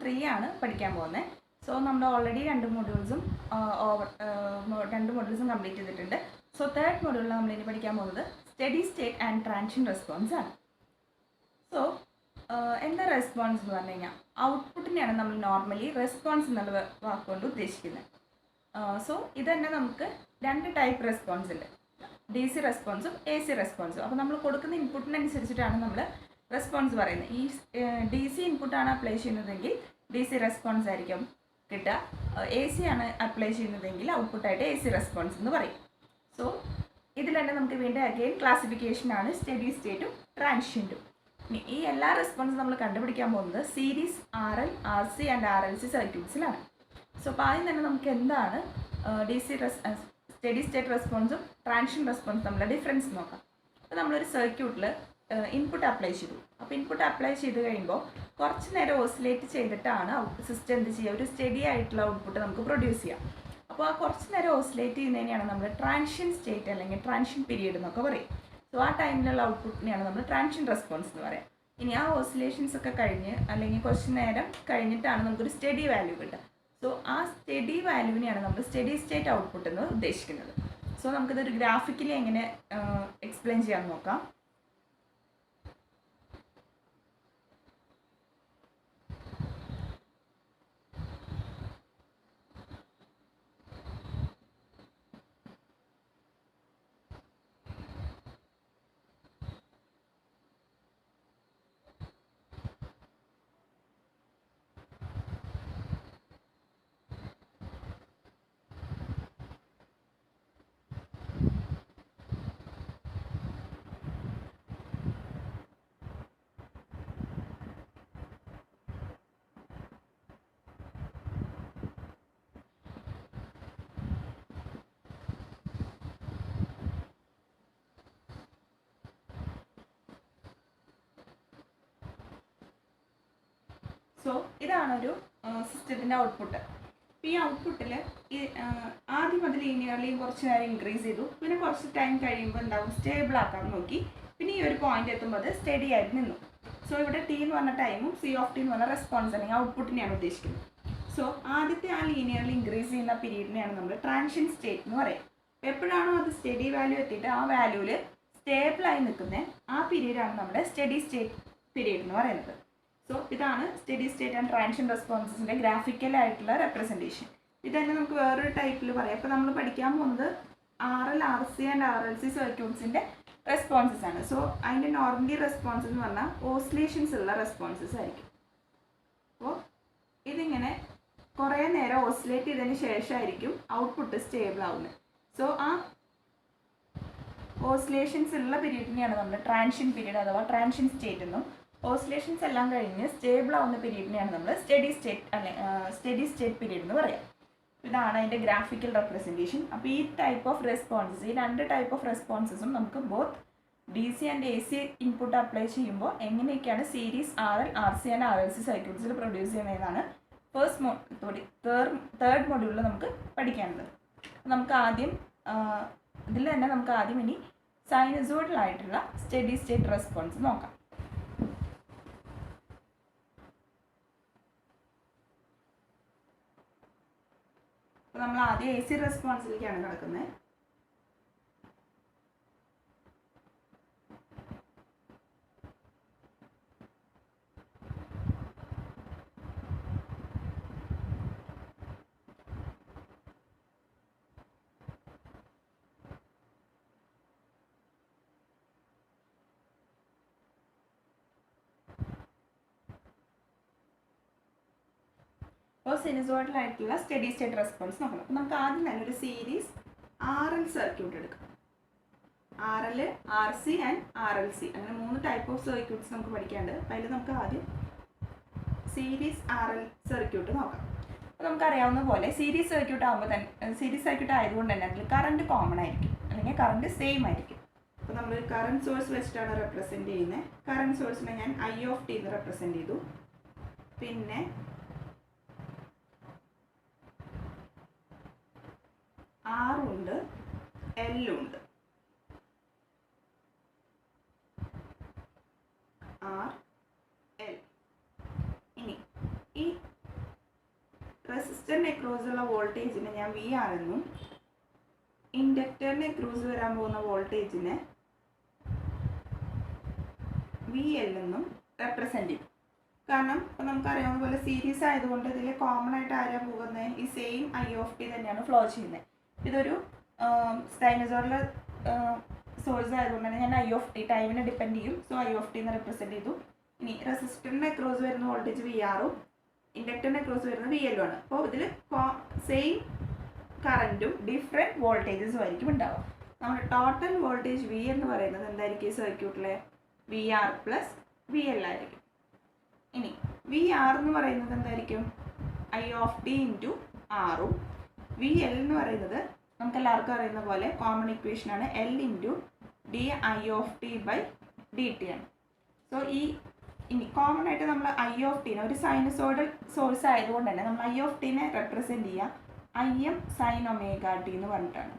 3 ആണ് പഠിക്കാൻ പോകുന്നത്. സോ നമ്മൾ ഓൾറെഡി രണ്ട് മോഡ്യൂൾസും കംപ്ലീറ്റ് ചെയ്തിട്ടുണ്ട്. സോ തേർഡ് മോഡ്യൂളിൽ നമ്മൾ ഇനി പഠിക്കാൻ പോകുന്നത് study state and transition response ആണ്. സോ എന്താ റെസ്പോൺസ് എന്ന് പറഞ്ഞു കഴിഞ്ഞാൽ ഔട്ട്പുട്ടിനെയാണ് നമ്മൾ നോർമലി റെസ്പോൺസ് എന്നുള്ള വാക്കുകൊണ്ട് ഉദ്ദേശിക്കുന്നത്. സോ ഇത് തന്നെ നമുക്ക് രണ്ട് ടൈപ്പ് റെസ്പോൺസ് ഉണ്ട്, DC റെസ്പോൺസും AC റെസ്പോൺസും. അപ്പോൾ നമ്മൾ കൊടുക്കുന്ന ഇൻപുട്ടിനനുസരിച്ചിട്ടാണ് നമ്മൾ റെസ്പോൺസ് പറയുന്നത്. ഈ DC ഇൻപുട്ടാണ് അപ്ലൈ ചെയ്യുന്നതെങ്കിൽ DC റെസ്പോൺസ് ആയിരിക്കും കിട്ടുക. AC ആണ് അപ്ലൈ ചെയ്യുന്നതെങ്കിൽ ഔട്ട്പുട്ടായിട്ട് AC റെസ്പോൺസ് എന്ന് പറയും. സോ ഇതിൽ തന്നെ നമുക്ക് വീണ്ടും അഗെയിൻ ക്ലാസിഫിക്കേഷനാണ് സ്റ്റഡി സ്റ്റേറ്റും ട്രാൻസിഷനും. ഈ എല്ലാ റെസ്പോൺസും നമ്മൾ കണ്ടുപിടിക്കാൻ പോകുന്നത് series RL, RC and RLC സർക്യൂട്ട്സിലാണ്. സോ അപ്പോൾ ആദ്യം തന്നെ നമുക്ക് എന്താണ് സ്റ്റഡി സ്റ്റേറ്റ് റെസ്പോൺസും ട്രാൻസിഷൻ റെസ്പോൺസും തമ്മിലുള്ള ഡിഫറൻസ് നോക്കാം. അപ്പോൾ നമ്മളൊരു സർക്യൂട്ടിൽ ഇൻപുട്ട് അപ്ലൈ ചെയ്തു. അപ്പോൾ ഇൻപുട്ട് അപ്ലൈ ചെയ്ത് കഴിയുമ്പോൾ കുറച്ച് നേരം ഓസിലേറ്റ് ചെയ്തിട്ടാണ് സിസ്റ്റം എന്ത് ചെയ്യുക, ഒരു സ്റ്റഡി ആയിട്ടുള്ള ഔട്ട്പുട്ട് നമുക്ക് പ്രൊഡ്യൂസ് ചെയ്യാം. അപ്പോൾ ആ കുറച്ച് നേരം ഓസിലേറ്റ് ചെയ്യുന്നതിനെയാണ് നമ്മൾ ട്രാൻസിഷൻ സ്റ്റേറ്റ് അല്ലെങ്കിൽ ട്രാൻസിഷൻ പീരീഡ് എന്നൊക്കെ പറയും. സോ ആ ടൈമിലുള്ള ഔട്ട്പുട്ടിനെയാണ് നമ്മൾ ട്രാൻസിഷൻ റെസ്പോൺസ് എന്ന് പറയാം. ഇനി ആ ഓസിലേഷൻസ് ഒക്കെ കഴിഞ്ഞ് അല്ലെങ്കിൽ കുറച്ച് നേരം കഴിഞ്ഞിട്ടാണ് നമുക്കൊരു സ്റ്റഡി വാല്യൂ കിട്ടുക. സോ ആ സ്റ്റഡി വാല്യൂവിനെയാണ് നമ്മൾ സ്റ്റഡി സ്റ്റേറ്റ് ഔട്ട്പുട്ട് എന്ന് ഉദ്ദേശിക്കുന്നത്. സോ നമുക്കിതൊരു ഗ്രാഫിക്കലി എങ്ങനെ എക്സ്പ്ലെയിൻ ചെയ്യാൻ നോക്കാം. സോ ഇതാണൊരു സിസ്റ്റത്തിൻ്റെ ഔട്ട്പുട്ട്. ഈ ഔട്ട്പുട്ടിൽ ആദ്യം അത് ലീനിയർലി കുറച്ച് നേരം ഇൻക്രീസ് ചെയ്തു, പിന്നെ കുറച്ച് ടൈം കഴിയുമ്പോൾ എന്താവും, സ്റ്റേബിൾ ആക്കാൻ നോക്കി, പിന്നെ ഈ ഒരു പോയിന്റ് എത്തുമ്പോൾ അത് സ്റ്റഡി ആയിട്ട് നിന്നു. സോ ഇവിടെ T എന്ന് പറഞ്ഞ ടൈമും C of T എന്ന് പറഞ്ഞ റെസ്പോൺസ് അല്ലെങ്കിൽ ഔട്ട്പുട്ടിനെയാണ് ഉദ്ദേശിക്കുന്നത്. സോ ആദ്യത്തെ ആ ലീനിയർലി ഇൻക്രീസ് ചെയ്യുന്ന പീരീഡിനെയാണ് നമ്മൾ ട്രാൻസിഷൻ സ്റ്റേറ്റ് എന്ന് പറയുക. എപ്പോഴാണോ അത് സ്റ്റഡി വാല്യൂ എത്തിയിട്ട് ആ വാല്യൂവിൽ സ്റ്റേബിളായി നിൽക്കുന്ന ആ പീരീഡാണ് നമ്മുടെ സ്റ്റഡി സ്റ്റേറ്റ് പീരീഡ് എന്ന് പറയുന്നത്. സോ ഇതാണ് സ്റ്റഡി സ്റ്റേറ്റ് ആൻഡ് ട്രാൻസിഷൻ റെസ്പോൺസിൻ്റെ ഗ്രാഫിക്കലായിട്ടുള്ള റെപ്രസെൻറ്റേഷൻ. ഇത് തന്നെ നമുക്ക് വേറൊരു ടൈപ്പിൽ പറയാം. അപ്പോൾ നമ്മൾ പഠിക്കാൻ പോകുന്നത് RL, RC ആൻഡ് RLC സർക്യൂട്ട്സിൻ്റെ റെസ്പോൺസസ് ആണ്. സോ അതിൻ്റെ നോർമലി റെസ്പോൺസ് എന്ന് പറഞ്ഞാൽ ഓസിലേഷൻസ് ഉള്ള റെസ്പോൺസസ് ആയിരിക്കും. അപ്പോൾ ഇതിങ്ങനെ കുറേ നേരം ഓസിലേറ്റ് ചെയ്തതിന് ശേഷമായിരിക്കും ഔട്ട്പുട്ട് സ്റ്റേബിൾ ആവുന്നത്. സോ ആ ഓസിലേഷൻസ് ഉള്ള പീരീഡിനെയാണ് നമ്മൾ ട്രാൻസിഷൻ പീരീഡ് അഥവാ ട്രാൻസിഷൻ സ്റ്റേറ്റ് എന്നും, ഓസിലേഷൻസ് എല്ലാം കഴിഞ്ഞ് സ്റ്റേബിൾ ആവുന്ന പീരീഡിനെയാണ് നമ്മൾ സ്റ്റഡി സ്റ്റേറ്റ് പീരീഡ് എന്ന് പറയാം. ഇതാണ് അതിൻ്റെ ഗ്രാഫിക്കൽ റെപ്രസെൻറ്റേഷൻ. അപ്പോൾ ഈ ടൈപ്പ് ഓഫ് റെസ്പോൺസസ്, ഈ രണ്ട് ടൈപ്പ് ഓഫ് റെസ്പോൺസസും നമുക്ക് both DC and AC input apply ചെയ്യുമ്പോൾ എങ്ങനെയൊക്കെയാണ് series RL, RC and RLC സർക്യൂട്ട്സിൽ പ്രൊഡ്യൂസ് ചെയ്യുന്നതാണ് തേർഡ് മൊഡ്യൂളിൽ നമുക്ക് പഠിക്കാനുള്ളത്. നമുക്ക് ആദ്യം ഇതിൽ തന്നെ നമുക്ക് ആദ്യം ഇനി സൈനസോയിഡലായിട്ടുള്ള സ്റ്റഡി സ്റ്റേറ്റ് റെസ്പോൺസ് നോക്കാം. നമ്മൾ ആദ്യം AC റെസ്പോൺസിലേക്കാണ് കിടക്കുന്നത്. അപ്പോൾ സിനുസോയിഡലായിട്ടുള്ള സ്റ്റഡി സ്റ്റേറ്റ് റെസ്പോൺസ് നോക്കണം. അപ്പോൾ നമുക്ക് ആദ്യം തന്നെ ഒരു സീരീസ് RL സർക്യൂട്ട് എടുക്കാം. RL, RC ആൻഡ് RLC അങ്ങനെ 3 ടൈപ്പ് ഓഫ് സർക്യൂട്ട്സ് നമുക്ക് പഠിക്കാനുണ്ട്. അപ്പോൾ അതിൽ നമുക്ക് ആദ്യം സീരീസ് RL സർക്യൂട്ട് നോക്കാം. അപ്പോൾ നമുക്കറിയാവുന്ന പോലെ സീരീസ് സർക്യൂട്ട് ആകുമ്പോൾ തന്നെ സീരീസ് സർക്യൂട്ട് ആയതുകൊണ്ട് തന്നെ അതിൽ കറണ്ട് കോമൺ ആയിരിക്കും അല്ലെങ്കിൽ കറണ്ട് സെയിം ആയിരിക്കും. അപ്പോൾ നമ്മൾ കറണ്ട് സോഴ്സ് വെച്ചിട്ടാണ് റെപ്രസെൻറ്റ് ചെയ്യുന്നത്. കറണ്ട് സോഴ്സിനെ ഞാൻ I of T എന്ന് റെപ്രസെൻറ്റ് ചെയ്തു. പിന്നെ R ഉണ്ട്, L ഉണ്ട്. R, L. ഇനി ഈ റെസിസ്റ്ററിന് അക്രോസുള്ള വോൾട്ടേജിനെ ഞാൻ വി ആർ എന്നും ഇൻഡക്ടറിന് അക്രോസ് വരാൻ പോകുന്ന വോൾട്ടേജിനെ വി എൽ എന്നും റെപ്രസെൻറ്റ് ചെയ്യും. കാരണം ഇപ്പം നമുക്കറിയാവുന്ന പോലെ സീരീസ് ആയതുകൊണ്ട് ഇതിൽ കോമൺ ആയിട്ട് ആരാ പോകുന്നത്, ഈ സെയിം ഐ ഓഫ് ടി തന്നെയാണ് ഫ്ലോ ചെയ്യുന്നത്. ഇതൊരു സൈനസോയിഡൽ സോഴ്സ് ആയതുകൊണ്ട് തന്നെ ഞാൻ ഐ ഓഫ് ടി ടൈമിനെ ഡിപ്പെൻഡ് ചെയ്യും. സോ ഐ ഓഫ് ടി എന്ന് റെപ്രസെൻറ്റ് ചെയ്തു. ഇനി റെസിസ്റ്ററിന് അക്രോസ് വരുന്ന വോൾട്ടേജ് വി ആറും ഇൻഡക്ടറിന് അക്രോസ് വരുന്നത് വി എല്ലും ആണ്. അപ്പോൾ ഇതിൽ സെയിം കറൻറ്റും ഡിഫറെൻറ്റ് വോൾട്ടേജസും ആയിരിക്കും ഉണ്ടാവുക. നമ്മുടെ ടോട്ടൽ വോൾട്ടേജ് വി എന്ന് പറയുന്നത് എന്തായിരിക്കും സർക്യൂട്ടിലെ V R plus V L ആയിരിക്കും. ഇനി വി ആർ എന്ന് പറയുന്നത് എന്തായിരിക്കും, ഐ ഓഫ് ടി ഇൻറ്റു ആറും വി എൽ എന്ന് പറയുന്നത് നമുക്ക് എല്ലാവർക്കും അറിയുന്ന പോലെ കോമൺ ഇക്വേഷനാണ് L into D I of T by D T ആണ്. സോ ഇനി കോമൺ ആയിട്ട് നമ്മൾ ഐ ഓഫ് ടീനെ ഒരു സൈനസോയിഡൽ സോഴ്സ് ആയതുകൊണ്ട് തന്നെ നമ്മൾ ഐ ഓഫ് ടീനെ റെപ്രസെൻറ്റ് ചെയ്യുക I M sine omega T എന്ന് പറഞ്ഞിട്ടാണ്.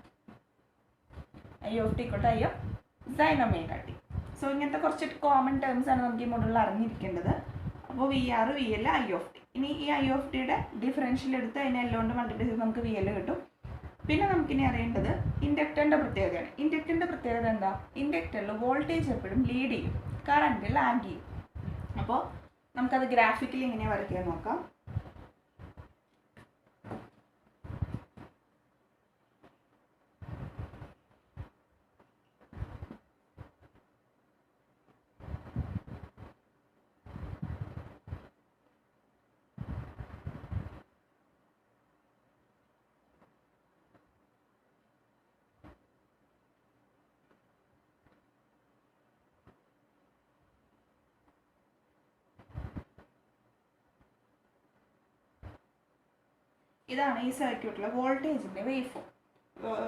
I of T I M sine omega T. So ഇങ്ങനത്തെ കുറച്ച് കോമൺ ടേംസ് ആണ് നമുക്ക് ഈ മോഡലിൽ അറിഞ്ഞിരിക്കേണ്ടത്. അപ്പോൾ V R V L I of T. ഇനി ഈ ഐ ഓഫ് ടിയുടെ ഡിഫറൻഷ്യൽ എടുത്ത് അതിനെ എല്ലാം കൊണ്ട് മൾട്ടിപ്ലൈ ചെയ്ത് നമുക്ക് വി എൽ കിട്ടും. പിന്നെ നമുക്കിനി അറിയേണ്ടത് ഇൻഡക്ടറിൻ്റെ പ്രത്യേകതയാണ്. ഇൻഡക്ടറിൻ്റെ പ്രത്യേകത എന്താ, ഇൻഡക്ടറിൽ വോൾട്ടേജ് എപ്പോഴും ലീഡ് ചെയ്യും, കറണ്ട് ലാഗ് ചെയ്യും. അപ്പോൾ നമുക്കത് ഗ്രാഫിക്കലി എങ്ങനെയാണ് വരയ്ക്കാൻ നോക്കാം. ഇതാണ് ഈ സർക്യൂട്ടിലെ വോൾട്ടേജിൻ്റെ വേവ് ഫോം.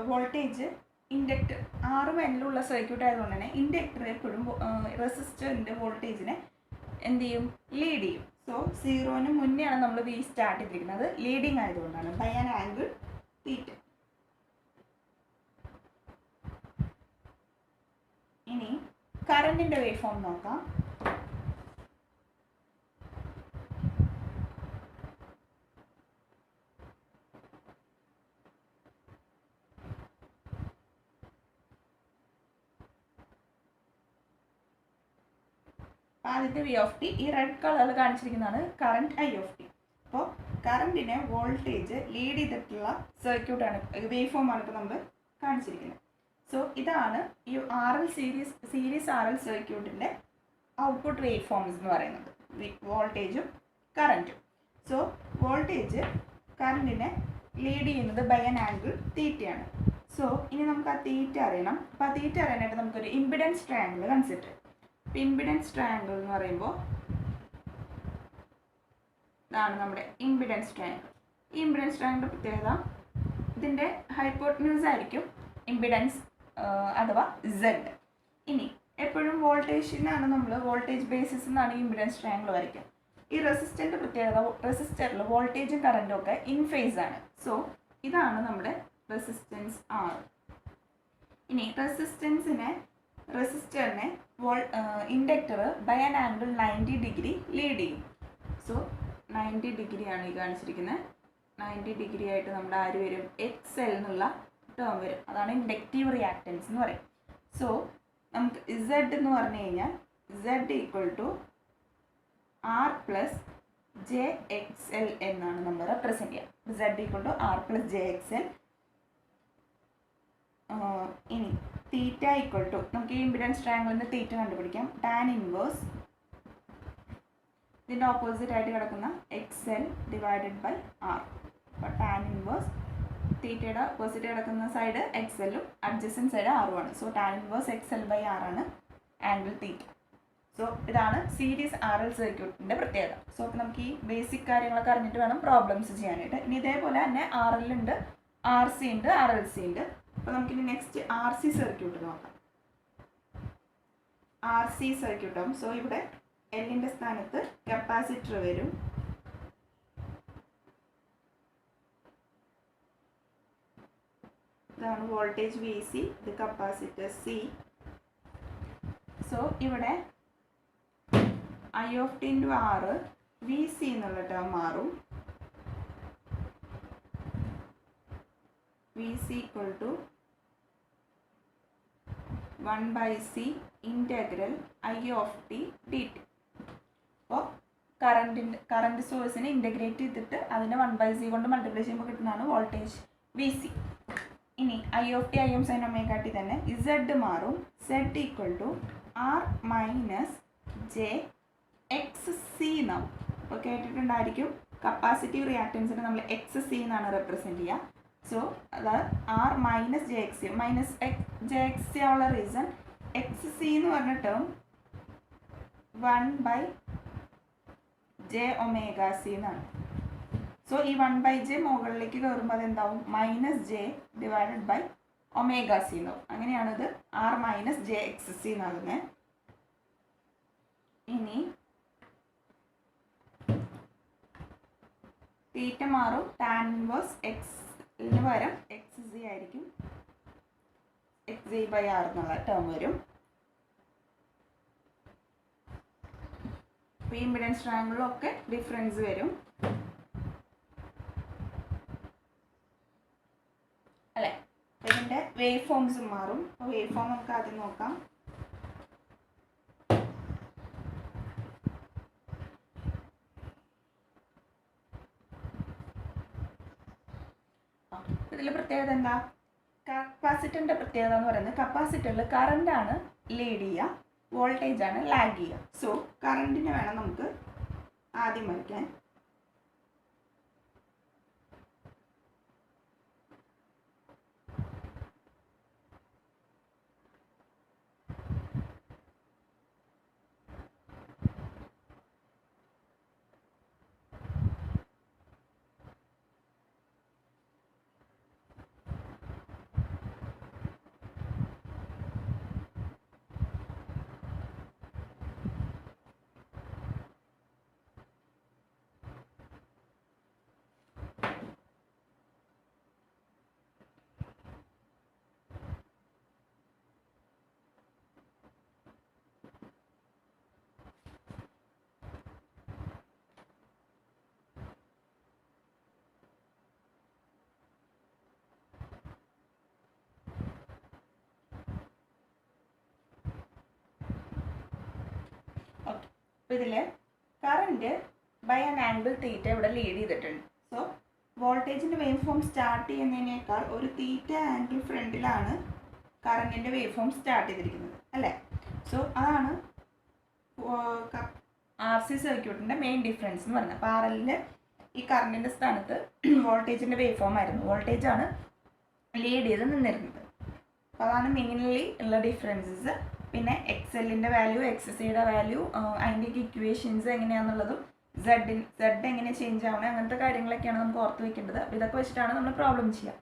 വോൾട്ടേജ് ഇൻഡക്ടർ ആറും എല്ലുള്ള സർക്യൂട്ട് ആയതുകൊണ്ട് തന്നെ ഇൻഡക്ടർ എപ്പോഴും റെസിസ്റ്ററിൻ്റെ വോൾട്ടേജിനെ എന്ത് ചെയ്യും, ലീഡ് ചെയ്യും. സോ സീറോന് മുന്നെയാണ് നമ്മൾ വി സ്റ്റാർട്ട് ചെയ്തിരിക്കുന്നത്, ലീഡിങ് ആയതുകൊണ്ടാണ് ബൈ ആൻ ആംഗിൾ തീറ്റ. ഇനി കറണ്ടിൻ്റെ വേവ് ഫോം നോക്കാം. ആദ്യത്തെ വി ഓഫ് ടി, ഈ റെഡ് കളറിൽ കാണിച്ചിരിക്കുന്നതാണ് കറണ്ട് ഐ ഓഫ് ടി. അപ്പോൾ കറണ്ടിനെ വോൾട്ടേജ് ലീഡ് ചെയ്തിട്ടുള്ള സർക്യൂട്ടാണ്, വേവ് ഫോമാണ് ഇപ്പോൾ നമ്മൾ കാണിച്ചിരിക്കുന്നത്. സോ ഇതാണ് ഈ R L series R L സർക്യൂട്ടിൻ്റെ ഔട്ട്പുട്ട് വേവ് ഫോംസ് എന്ന് പറയുന്നത്, വോൾട്ടേജും കറൻറ്റും. സോ വോൾട്ടേജ് കറണ്ടിനെ ലീഡ് ചെയ്യുന്നത് ബൈ ആൻ ആംഗിൾ തീറ്റയാണ്. സോ ഇനി നമുക്ക് ആ തീറ്റ അറിയണം. അപ്പോൾ ആ തീറ്റ അറിയാനായിട്ട് നമുക്കൊരു ഇമ്പിഡൻസ് ട്രയാങ്കിൾ കൺസിഡർ ചെയ്യാം. ഇമ്പിഡൻസ് ട്രയാങ്കിൾ എന്ന് പറയുമ്പോൾ ഇതാണ് നമ്മുടെ ഇമ്പിഡൻസ് ട്രയാങ്കിൾ. ഈ ഇമ്പിഡൻസ് ട്രയാങ്കിൾ പ്രത്യേകത, ഇതിൻ്റെ ഹൈപ്പോട്ടന്യൂസ് ആയിരിക്കും ഇമ്പിഡൻസ് അഥവാ സെഡ്. ഇനി എപ്പോഴും വോൾട്ടേജിനാണ് നമ്മൾ വോൾട്ടേജ് ബേസിസ് എന്നാണ് ഈ ഇമ്പിഡൻസ് ട്രയാങ്കിൾ വരയ്ക്കുക. ഈ റെസിസ്റ്ററിൻ്റെ പ്രത്യേകത, റെസിസ്റ്ററിൽ വോൾട്ടേജും കറൻറ്റും ഒക്കെ ഇൻ ഫേസ് ആണ്. സോ ഇതാണ് നമ്മുടെ റെസിസ്റ്റൻസ് ആർ. ഇനി റെസിസ്റ്ററിനെ inductor by an angle 90 degree lead ചെയ്യും. സോ 90 ഡിഗ്രിയാണ് ഈ കാണിച്ചിരിക്കുന്നത്. 90 ഡിഗ്രി ആയിട്ട് നമ്മുടെ ആര് വരും, എക്സ് എൽ എന്നുള്ള ടേം വരും. അതാണ് ഇൻഡക്റ്റീവ് റിയാക്റ്റൻസ് എന്ന് പറയും. സോ നമുക്ക് ഇസഡ് എന്ന് പറഞ്ഞു കഴിഞ്ഞാൽ Z equal to R plus J X L എന്നാണ് നമ്മൾ റെപ്രസെൻറ്റ് ചെയ്യുക. Z equal to R plus J X L. ഇനി തീറ്റ ഈക്വൽ ടു, നമുക്ക് ഈ ഇമ്പിഡൻസ് ട്രയാങ്കിളിൻ്റെ തീറ്റ കണ്ടുപിടിക്കാം. ടാൻ ഇൻവേഴ്സ് ഇതിൻ്റെ ഓപ്പോസിറ്റ് ആയിട്ട് കിടക്കുന്ന X L divided by R. അപ്പോൾ ടാൻ ഇൻവേഴ്സ് തീറ്റയുടെ ഓപ്പോസിറ്റ് കിടക്കുന്ന സൈഡ് എക്സ് എല്ലും അഡ്ജസൻറ്റ് സൈഡ് ആറുമാണ്. So tan inverse X L by R ആണ് ആംഗിൾ തീറ്റ. സോ ഇതാണ് സീരീസ് ആർ എൽ സർക്യൂട്ടിൻ്റെ പ്രത്യേകത. സോ നമുക്ക് ഈ ബേസിക് കാര്യങ്ങളൊക്കെ അറിഞ്ഞിട്ട് വേണം പ്രോബ്ലംസ് ചെയ്യാനായിട്ട്. ഇനി ഇതേപോലെ തന്നെ ആർ എൽ ഉണ്ട്, ആർ സി ഉണ്ട്, ആർ എൽ സി ഉണ്ട്. അപ്പോൾ നമുക്കിനി നെക്സ്റ്റ് ആർ സി സർക്യൂട്ട് നോക്കാം. ആർ സി സർക്യൂട്ടാവും. സോ ഇവിടെ എല്ലിൻ്റെ സ്ഥാനത്ത് കപ്പാസിറ്റർ വരും. ഇതാണ് വോൾട്ടേജ് വി സി, ഇത് കപ്പാസിറ്റർ സി. സോ ഇവിടെ I of T into R V C എന്നുള്ള ടേം മാറും. V C equal to 1/c integral I of T D T. അപ്പോൾ കറണ്ട് സോഴ്സിനെ ഇൻറ്റഗ്രേറ്റ് ചെയ്തിട്ട് അതിനെ 1/c കൊണ്ട് മൾട്ടിപ്ലൈ ചെയ്യുമ്പോൾ കിട്ടുന്നതാണ് വോൾട്ടേജ് വി സി. ഇനി I of T I M sine omega T തന്നെ ഇസഡ് മാറും. Z equal to R minus J X C എന്നാവും. അപ്പോൾ കേട്ടിട്ടുണ്ടായിരിക്കും കപ്പാസിറ്റീവ് റിയാക്റ്റൻസിന് നമ്മൾ എക്സ് സി എന്നാണ് റെപ്രസെൻറ്റ് ചെയ്യുക. സോ അത് R minus J X C minus J X C ആവുള്ള റീസൺ എക്സ് സി എന്ന് പറഞ്ഞ ടേം 1/j ഒമേഗ സി എന്നാണ്. സോ ഈ 1/j മുകളിലേക്ക് കയറുമ്പോൾ അതെന്താവും -j divided by omega C എന്നാവും. അങ്ങനെയാണിത് R minus J X C എന്നാകുന്നത്. ഇനി തീറ്റ മാറും. ടാൻ ഇൻവേഴ്സ് എക്സിന് പകരം എക്സ് സി ആയിരിക്കും. എക്സ് സി ബൈ ആർ എന്നുള്ള ടേം വരും. അപ്പോൾ ഈ ഇമ്പിഡൻസ് ട്രയാങ്കിളിലൊക്കെ ഡിഫറൻസ് വരും അല്ലേ. ഇതിൻ്റെ വേവ് ഫോംസും മാറും. അപ്പോൾ വേവ് ഫോം നമുക്ക് ആദ്യം നോക്കാം. ഇതിൽ പ്രത്യേകത എന്താ? കപ്പാസിറ്ററിൻ്റെ പ്രത്യേകത എന്ന് പറയുന്നത് കപ്പാസിറ്ററിൽ കറണ്ടാണ് ലീഡ് ചെയ്യുക, വോൾട്ടേജ് ആണ് ലാഗ് ചെയ്യുക. സോ കറണ്ടിനെ വേണം നമുക്ക് ആദ്യം വരയ്ക്കാൻ. ഓക്കെ, അപ്പോൾ ഇതിൽ current by an angle theta ഇവിടെ ലീഡ് ചെയ്തിട്ടുണ്ട്. സോ വോൾട്ടേജിൻ്റെ വേവ് ഫോം സ്റ്റാർട്ട് ചെയ്യുന്നതിനേക്കാൾ ഒരു തീറ്റ ആംഗിൾ ഫ്രണ്ടിലാണ് കറണ്ടിൻ്റെ വേവ് ഫോം സ്റ്റാർട്ട് ചെയ്തിരിക്കുന്നത് അല്ലേ. സോ അതാണ് ആർ സി സർക്യൂട്ടിൻ്റെ മെയിൻ ഡിഫറൻസ് എന്ന് പറയുന്നത്. അപ്പോൾ ആർ എല്ലിൽ ഈ കറണ്ടിൻ്റെ സ്ഥാനത്ത് വോൾട്ടേജിൻ്റെ വേവ് ഫോം ആയിരുന്നു. വോൾട്ടേജാണ് ലീഡ് ചെയ്ത് നിന്നിരുന്നത്. അപ്പോൾ അതാണ് മെയിൻലി ഉള്ള ഡിഫറൻസസ്. പിന്നെ എക്സ് എല്ലിൻ്റെ വാല്യൂ, എക്സ് സിയുടെ വാല്യൂ, അതിൻ്റെയൊക്കെ ഇക്വേഷൻസ് എങ്ങനെയാണെന്നുള്ളതും സെഡ് എങ്ങനെ ചേഞ്ച് ആവണേ, അങ്ങനത്തെ കാര്യങ്ങളൊക്കെയാണ് നമുക്ക് ഓർത്ത് വെക്കേണ്ടത്. അപ്പോൾ ഇതൊക്കെ വെച്ചിട്ടാണ് നമ്മൾ പ്രോബ്ലം ചെയ്യുക.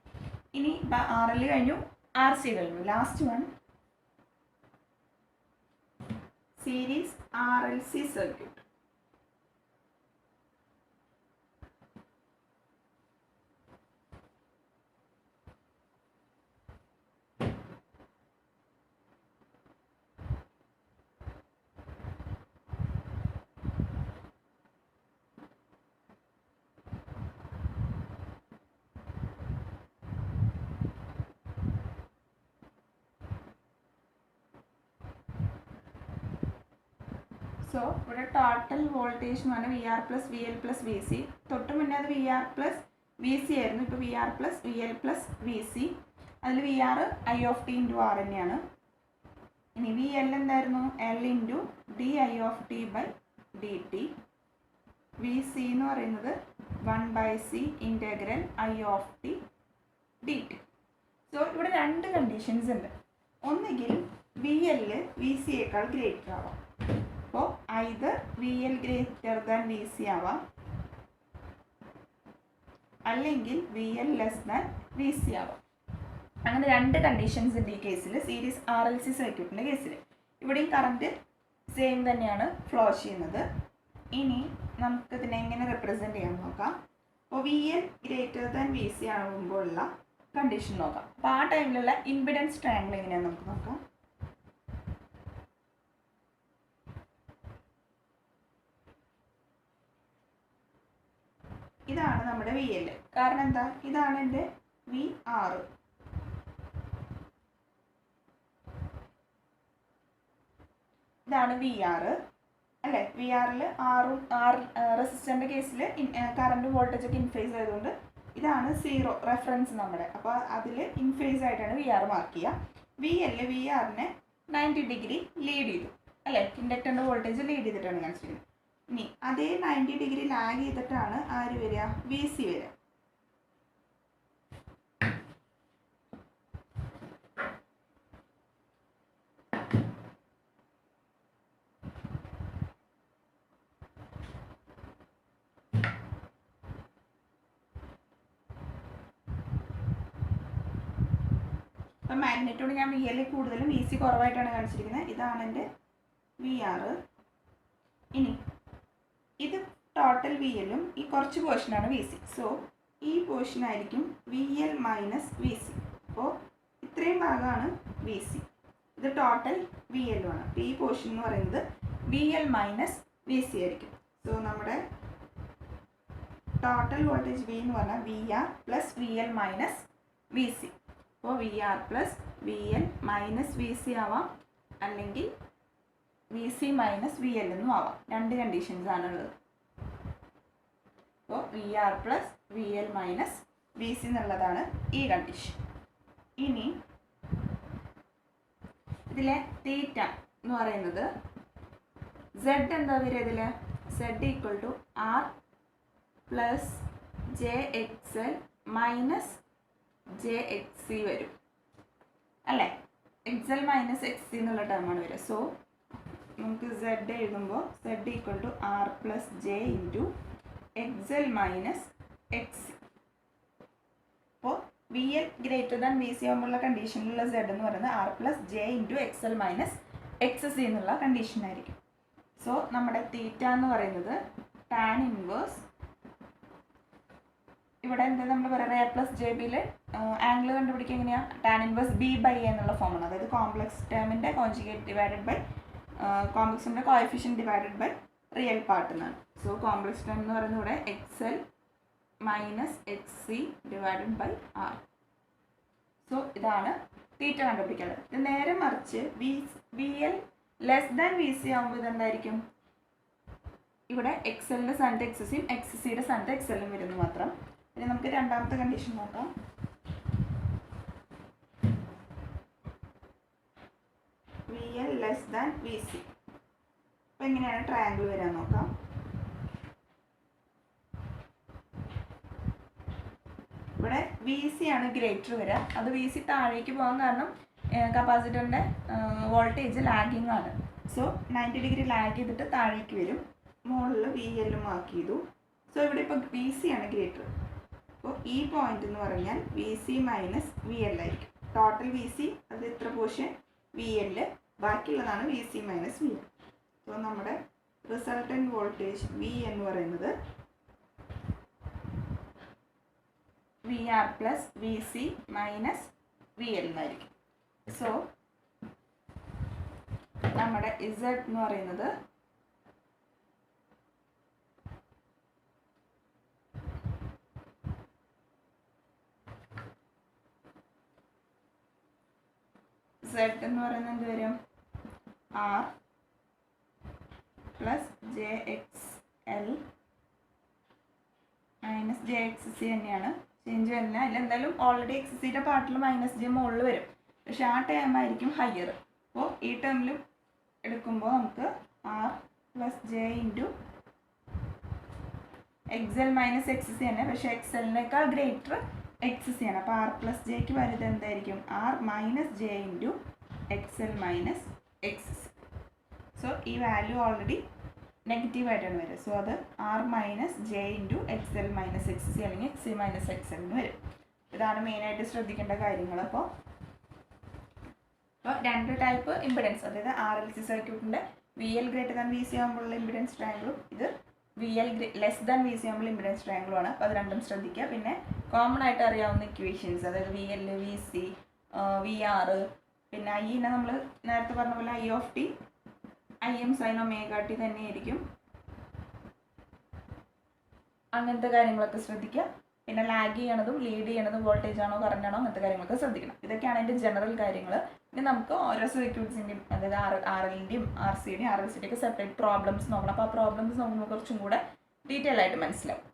ഇനി ആർ എൽ കഴിഞ്ഞു, ആർ സി കഴിഞ്ഞു. Last one series R L C circuit. So ഇവിടെ ടോട്ടൽ വോൾട്ടേജ് എന്ന് പറഞ്ഞാൽ V R plus V L plus V C. തൊട്ട് മുന്നേ അത് V R plus V C ആയിരുന്നു. ഇപ്പോൾ V R plus V L plus V C. അതിൽ V R I of T into R തന്നെയാണ്. ഇനി വി എൽ എന്തായിരുന്നു? L into D I of T by D T. V C എന്ന് പറയുന്നത് 1/c integral I of T D T. So ഇവിടെ രണ്ട് conditions ഉണ്ട്. ഒന്നുകിൽ വി എൽ വി സിയേക്കാൾ ഗ്രേറ്റർ ആവാം. അപ്പോൾ either V L greater than V C ആവാം, അല്ലെങ്കിൽ V L less than V C ആവാം. അങ്ങനെ രണ്ട് കണ്ടീഷൻസ് ഉണ്ട് ഈ കേസിൽ, സീരീസ് ആർ എൽ സി സർക്യൂട്ടിൻ്റെ കേസിൽ. ഇവിടെയും കറണ്ട് സെയിം തന്നെയാണ് ഫ്ലോ ചെയ്യുന്നത്. ഇനി നമുക്കിതിനെ എങ്ങനെ റെപ്രസെൻറ്റ് ചെയ്യാൻ നോക്കാം. അപ്പോൾ V L greater than V C ആകുമ്പോഴുള്ള കണ്ടീഷൻ നോക്കാം. അപ്പോൾ ആ ടൈമിലുള്ള ഇമ്പിഡൻസ് ട്രയാങ്കിൾ എങ്ങനെയാണെന്ന് നമുക്ക് നോക്കാം. ഇതാണ് നമ്മുടെ വി എൽ. കാരണം എന്താ? ഇതാണ് എൻ്റെ വി ആർ. ഇതാണ് വി ആർ അല്ലേ. വി ആറിൽ റെസിസ്റ്ററിൻ്റെ കേസിൽ കറണ്ട് വോൾട്ടേജ് ഒക്കെ ഇൻഫേസ് ആയതുകൊണ്ട് ഇതാണ് 0 റെഫറൻസ് നമ്മുടെ. അപ്പോൾ അതിൽ ഇൻഫേസ് ആയിട്ടാണ് വി ആർ മാർക്ക് ചെയ്യുക. വി എൽ വി ആറിനെ 90 ഡിഗ്രി ലീഡ് ചെയ്തു അല്ലേ. ഇൻഡക്ടറിൻ്റെ വോൾട്ടേജ് ലീഡ് ചെയ്തിട്ടാണ് കാണിച്ചിരിക്കുന്നത്. ഇനി അതേ 90 ഡിഗ്രി ലാഗ് ചെയ്തിട്ടാണ് ആര് വരിക, വി സി വരിക. അപ്പം മാഗ്നറ്റോട് ഞാൻ വി എൽ കൂടുതലും വി സി കുറവായിട്ടാണ് കാണിച്ചിരിക്കുന്നത്. ഇതാണ് എൻ്റെ വി ആർ. ഇനി ഇത് ടോട്ടൽ വി എല്ലും ഈ കുറച്ച് പോർഷനാണ് വി സി. സോ ഈ പോർഷൻ ആയിരിക്കും V L minus V C. അപ്പോൾ ഇത്രയും ഭാഗമാണ് വി സി, ഇത് ടോട്ടൽ വി എല്ലും ആണ്. അപ്പോൾ ഈ പോർഷൻ എന്ന് പറയുന്നത് V L minus V C ആയിരിക്കും. സോ നമ്മുടെ ടോട്ടൽ വോൾട്ടേജ് വി എന്ന് പറഞ്ഞാൽ V R plus V L minus V C. അപ്പോൾ V R plus V L minus V C ആവാം, അല്ലെങ്കിൽ V C minus V L എന്നും ആവാം. രണ്ട് കണ്ടീഷൻസ് ആണുള്ളത്. അപ്പോൾ V R plus V L minus V C എന്നുള്ളതാണ് ഈ കണ്ടീഷൻ. ഇനി ഇതിലെ തീറ്റ എന്ന് പറയുന്നത് സെഡ് എന്താ വരിക ഇതിൽ, Z equal to R plus J X L minus J X C വരും അല്ലേ. X L minus X C എന്നുള്ള ടേമാണ് വരിക. സോ നമുക്ക് സെഡ് എഴുതുമ്പോൾ Z equal to R plus J into X L minus X C. അപ്പോൾ V L greater than V C ആകുമ്പോഴുള്ള കണ്ടീഷനിലുള്ള സെഡ് എന്ന് പറയുന്നത് R plus J into X L minus X C എന്നുള്ള കണ്ടീഷനായിരിക്കും. സോ നമ്മുടെ തീറ്റ എന്ന് പറയുന്നത് ടാൻ ഇൻവേഴ്സ്, ഇവിടെ എന്താ നമ്മൾ പറയുക, എ പ്ലസ് ജെ ബിയിൽ ആംഗിൾ കണ്ടുപിടിക്കുക എങ്ങനെയാണ്, tan inverse B by A എന്നുള്ള ഫോമാണ്. അതായത് കോംപ്ലക്സ് ടേമിൻ്റെ കോൺജുഗേറ്റ് ഡിവൈഡഡ് ബൈ കോംപ്ലക്സിൻ്റെ coefficient divided by real part എന്നാണ്. സോ കോംപ്ലക്സ് ടേം എന്ന് പറയുന്നത് ഇവിടെ X L minus X C divided by R. So ഇതാണ് തീറ്റ കണ്ടുപിടിക്കേണ്ടത്. ഇത് നേരെ മറിച്ച് V L less than V C ആകുമ്പോൾ ഇതെന്തായിരിക്കും, ഇവിടെ എക്സ് എല്ലിൻ്റെ സ്ഥാനത്ത് എക്സ് സിയും എക്സ് സിയുടെ സ്ഥാനത്ത് എക്സ് എല്ലും വരുന്നു മാത്രം. ഇനി നമുക്ക് രണ്ടാമത്തെ കണ്ടീഷൻ നോക്കാം. V L less than V C. അപ്പോൾ എങ്ങനെയാണ് ട്രയാങ്കിൾ വരാൻ നോക്കാം. ഇവിടെ വി സി ആണ് ഗ്രേറ്റർ വരിക. അത് വി സി താഴേക്ക് പോകാൻ കാരണം കപ്പാസിറ്ററിൻ്റെ വോൾട്ടേജ് ലാഗിങ് ആണ്. സോ 90 ഡിഗ്രി ലാഗ് ചെയ്തിട്ട് താഴേക്ക് വരും. മുകളിൽ വി എല്ലും മാർക്ക് ചെയ്തു. സോ ഇവിടെ ഇപ്പോൾ വി സി ആണ് ഗ്രേറ്റർ. അപ്പോൾ ഈ പോയിന്റ് എന്ന് പറഞ്ഞാൽ V C minus V L ആയിരിക്കും. ടോട്ടൽ വി സി അത് ഇത്ര പോർഷൻ വി എൽ, ബാക്കിയുള്ളതാണ് V C minus V L. So നമ്മുടെ റിസൾട്ടൻറ്റ് വോൾട്ടേജ് വി എന്ന് പറയുന്നത് V R plus V C minus V L എന്നായിരിക്കും. സോ നമ്മുടെ ഇസഡ് എന്ന് പറയുന്നത് സെഡ് എന്ന് പറയുന്നത് എന്ത് വരും, R plus J X L minus J X C തന്നെയാണ്, ചേഞ്ച് വരുന്ന. അതിലെന്തായാലും ഓൾറെഡി എക്സ് സിയുടെ പാർട്ടിൽ മൈനസ് ജെ മുകളിൽ വരും, പക്ഷെ ആ ടേം ആയിരിക്കും ഹയർ. അപ്പോൾ ഈ ടേമിലും എടുക്കുമ്പോൾ നമുക്ക് R plus J into X L minus X C തന്നെ, പക്ഷേ എക്സ് എല്ലിനേക്കാൾ ഗ്രേറ്റർ എക്സ് സി ആണ്. അപ്പോൾ ആർ പ്ലസ് ജെക്ക് വരുന്നത് എന്തായിരിക്കും, R minus J into X L minus X C. So ഈ വാല്യൂ ഓൾറെഡി നെഗറ്റീവായിട്ടാണ് വരിക. സോ അത് R minus J into X L minus X C അല്ലെങ്കിൽ X C minus X L എന്ന് വരും. ഇതാണ് മെയിനായിട്ട് ശ്രദ്ധിക്കേണ്ട കാര്യങ്ങൾ. അപ്പോൾ രണ്ട് ടൈപ്പ് ഇമ്പിഡൻസ്, അതായത് ആർ എൽ സി സർക്യൂട്ടിൻ്റെ V L greater than V C ആകുമ്പോഴുള്ള ഇമ്പിഡൻസ് ട്രയാങ്കിളും ഇത് V L less than V C ആകുമ്പോൾ ഇമ്പിഡൻസ് ട്രയാങ്കിളും ആണ്. അപ്പോൾ അത് രണ്ടും ശ്രദ്ധിക്കുക. പിന്നെ കോമൺ ആയിട്ട് അറിയാവുന്ന ഇക്വേഷൻസ്, അതായത് V L V C V R, പിന്നെ ഐനെ നമ്മൾ നേരത്തെ പറഞ്ഞ പോലെ I of T I M sine omega T തന്നെയായിരിക്കും. അങ്ങനത്തെ കാര്യങ്ങളൊക്കെ ശ്രദ്ധിക്കുക. പിന്നെ ലാഗ് ചെയ്യണതും ലീഡ് ചെയ്യണതും വോൾട്ടേജ് ആണോ കറണ്ട് ആണോ അങ്ങനത്തെ കാര്യങ്ങളൊക്കെ ശ്രദ്ധിക്കണം. ഇതൊക്കെയാണ് അതിൻ്റെ ജനറൽ കാര്യങ്ങൾ. ഇനി നമുക്ക് ഓരോ സർക്യൂട്ട്സിൻ്റെയും അതായത് RLൻ്റെയും RCയുടെയും RLCയുടെയും ഒക്കെ സെപ്പറേറ്റ് പ്രോബ്ലംസ് നോക്കണം. അപ്പോൾ ആ പ്രോബ്ലംസ് നോക്കുമ്പോൾ കുറച്ചും കൂടെ ഡീറ്റെയിൽ ആയിട്ട് മനസ്സിലാവും.